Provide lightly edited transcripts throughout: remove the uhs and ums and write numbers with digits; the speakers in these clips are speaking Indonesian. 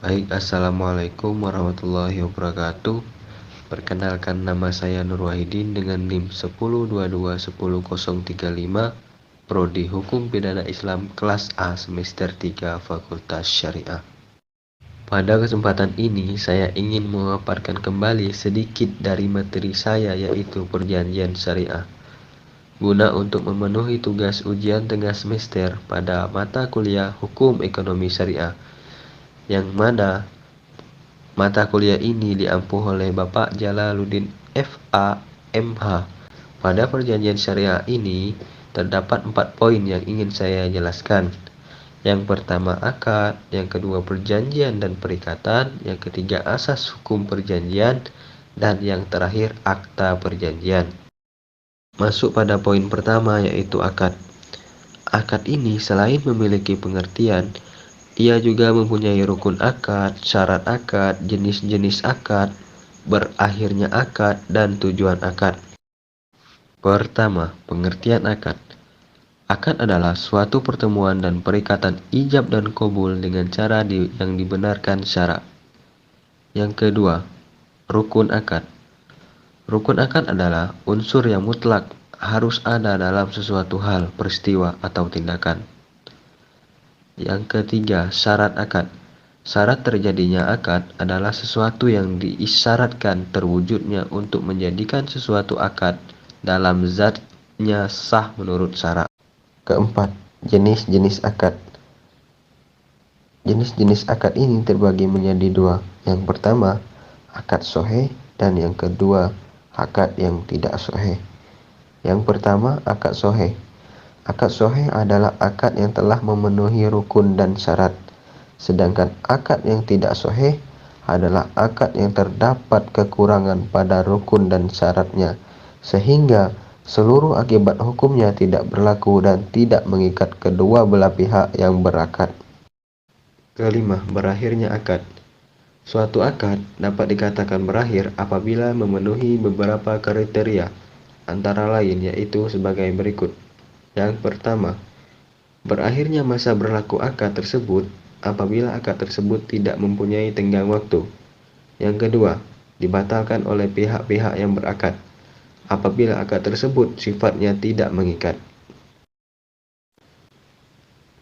Baik, Assalamualaikum warahmatullahi wabarakatuh. Perkenalkan, nama saya Nur Wahidin dengan NIM 10221035, Prodi Hukum Pidana Islam kelas A semester 3 Fakultas Syariah. Pada kesempatan ini saya ingin memaparkan kembali sedikit dari materi saya, yaitu perjanjian syariah, guna untuk memenuhi tugas ujian tengah semester pada mata kuliah Hukum Ekonomi Syariah, yang mana mata kuliah ini diampu oleh Bapak Jalaluddin F.A. M.H. Pada perjanjian syariah ini terdapat 4 poin yang ingin saya jelaskan. Yang pertama akad, yang kedua perjanjian dan perikatan, yang ketiga asas hukum perjanjian, dan yang terakhir akta perjanjian. Masuk pada poin pertama, yaitu akad. Akad ini selain memiliki pengertian, ia juga mempunyai rukun akad, syarat akad, jenis-jenis akad, berakhirnya akad, dan tujuan akad. Pertama, pengertian akad. Akad adalah suatu pertemuan dan perikatan ijab dan qabul dengan cara yang dibenarkan syara. Yang kedua, rukun akad. Rukun akad adalah unsur yang mutlak harus ada dalam sesuatu hal, peristiwa, atau tindakan. Yang ketiga, syarat akad. Syarat terjadinya akad adalah sesuatu yang diisyaratkan terwujudnya untuk menjadikan sesuatu akad dalam zatnya sah menurut syarak. Keempat, jenis-jenis akad. Jenis-jenis akad ini terbagi menjadi dua. Yang pertama, akad sahih, dan yang kedua, akad yang tidak sahih. Yang pertama, akad sahih. Akad sahih adalah akad yang telah memenuhi rukun dan syarat. Sedangkan akad yang tidak sahih adalah akad yang terdapat kekurangan pada rukun dan syaratnya, sehingga seluruh akibat hukumnya tidak berlaku dan tidak mengikat kedua belah pihak yang berakad. Kelima, berakhirnya akad. Suatu akad dapat dikatakan berakhir apabila memenuhi beberapa kriteria, antara lain yaitu sebagai berikut. Yang pertama, berakhirnya masa berlaku akad tersebut apabila akad tersebut tidak mempunyai tenggang waktu. Yang kedua, dibatalkan oleh pihak-pihak yang berakad apabila akad tersebut sifatnya tidak mengikat.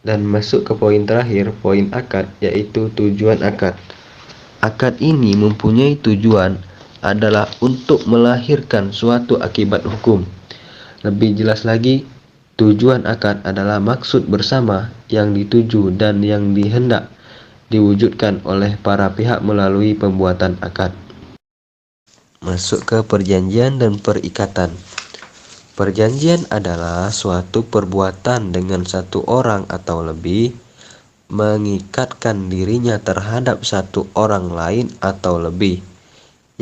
Dan masuk ke poin terakhir, poin akad, yaitu tujuan akad. Akad ini mempunyai tujuan adalah untuk melahirkan suatu akibat hukum. Lebih jelas lagi, tujuan akad adalah maksud bersama yang dituju dan yang dihendak diwujudkan oleh para pihak melalui pembuatan akad. Masuk ke perjanjian dan perikatan. Perjanjian adalah suatu perbuatan dengan satu orang atau lebih mengikatkan dirinya terhadap satu orang lain atau lebih,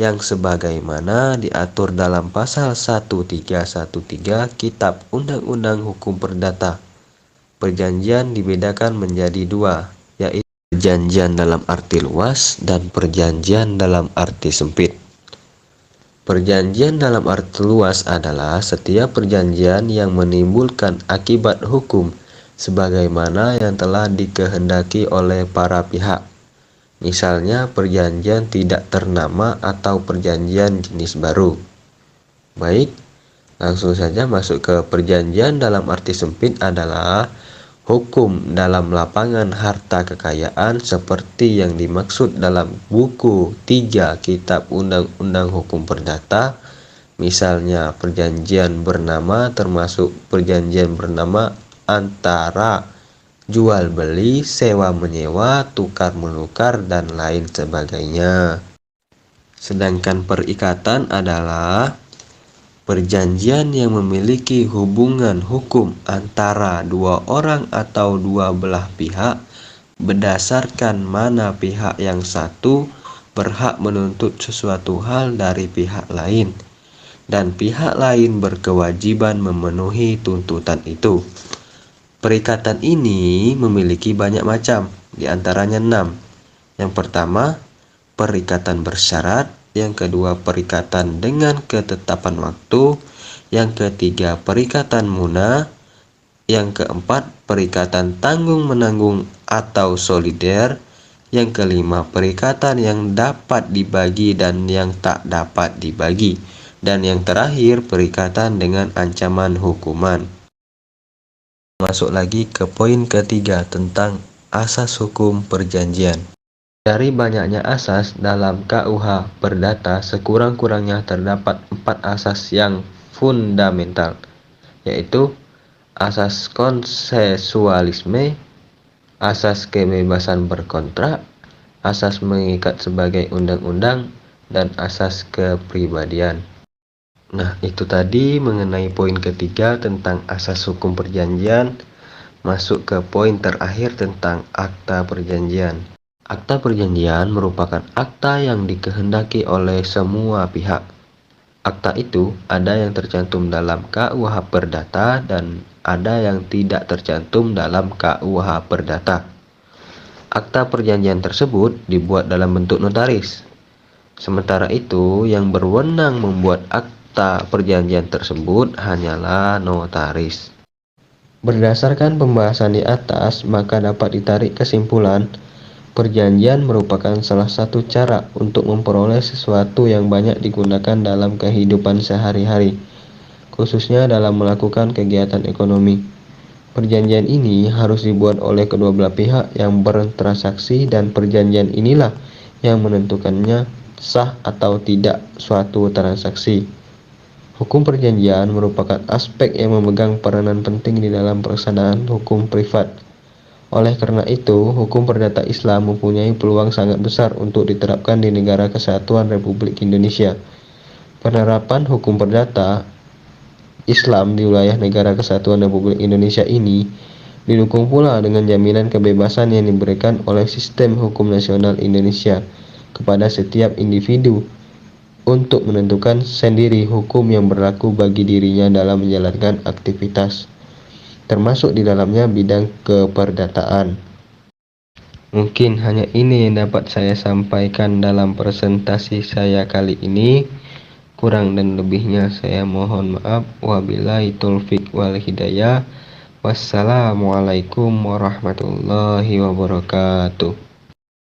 yang sebagaimana diatur dalam pasal 1313 Kitab Undang-Undang Hukum Perdata. Perjanjian dibedakan menjadi dua, yaitu perjanjian dalam arti luas dan perjanjian dalam arti sempit. Perjanjian dalam arti luas adalah setiap perjanjian yang menimbulkan akibat hukum sebagaimana yang telah dikehendaki oleh para pihak. Misalnya perjanjian tidak ternama atau perjanjian jenis baru. Baik, langsung saja masuk ke perjanjian dalam arti sempit adalah hukum dalam lapangan harta kekayaan seperti yang dimaksud dalam buku 3 Kitab Undang-Undang Hukum Perdata. Misalnya perjanjian bernama termasuk perjanjian bernama antara jual beli, sewa menyewa, tukar menukar, dan lain sebagainya. Sedangkan perikatan adalah perjanjian yang memiliki hubungan hukum antara dua orang atau dua belah pihak berdasarkan mana pihak yang satu berhak menuntut sesuatu hal dari pihak lain dan pihak lain berkewajiban memenuhi tuntutan itu. Perikatan ini memiliki banyak macam, diantaranya 6. Yang pertama, perikatan bersyarat. Yang kedua, perikatan dengan ketetapan waktu. Yang ketiga, perikatan muna. Yang keempat, perikatan tanggung-menanggung atau solider. Yang kelima, perikatan yang dapat dibagi dan yang tak dapat dibagi. Dan yang terakhir, perikatan dengan ancaman hukuman. Masuk lagi ke poin ketiga tentang asas hukum perjanjian. Dari banyaknya asas dalam KUH Perdata, sekurang-kurangnya terdapat 4 asas yang fundamental, yaitu asas konsensualisme, asas kebebasan berkontrak, asas mengikat sebagai undang-undang, dan asas kepribadian. Nah, itu tadi mengenai poin ketiga tentang asas hukum perjanjian. Masuk ke poin terakhir tentang akta perjanjian. Akta perjanjian merupakan akta yang dikehendaki oleh semua pihak. Akta itu ada yang tercantum dalam KUH Perdata dan ada yang tidak tercantum dalam KUH Perdata. Akta perjanjian tersebut dibuat dalam bentuk notaris. Sementara itu, yang berwenang membuat akta perjanjian tersebut hanyalah notaris. Berdasarkan pembahasan di atas, maka dapat ditarik kesimpulan, perjanjian merupakan salah satu cara untuk memperoleh sesuatu yang banyak digunakan dalam kehidupan sehari-hari, khususnya dalam melakukan kegiatan ekonomi. Perjanjian ini harus dibuat oleh kedua belah pihak yang bertransaksi dan perjanjian inilah yang menentukannya sah atau tidak suatu transaksi. Hukum perjanjian merupakan aspek yang memegang peranan penting di dalam pelaksanaan hukum privat. Oleh karena itu, hukum perdata Islam mempunyai peluang sangat besar untuk diterapkan di Negara Kesatuan Republik Indonesia. Penerapan hukum perdata Islam di wilayah Negara Kesatuan Republik Indonesia ini didukung pula dengan jaminan kebebasan yang diberikan oleh sistem hukum nasional Indonesia kepada setiap individu untuk menentukan sendiri hukum yang berlaku bagi dirinya dalam menjalankan aktivitas, termasuk di dalamnya bidang keperdataan. Mungkin hanya ini yang dapat saya sampaikan dalam presentasi saya kali ini. Kurang dan lebihnya saya mohon maaf. Wabillahi taufik wal hidayah. Wassalamualaikum warahmatullahi wabarakatuh.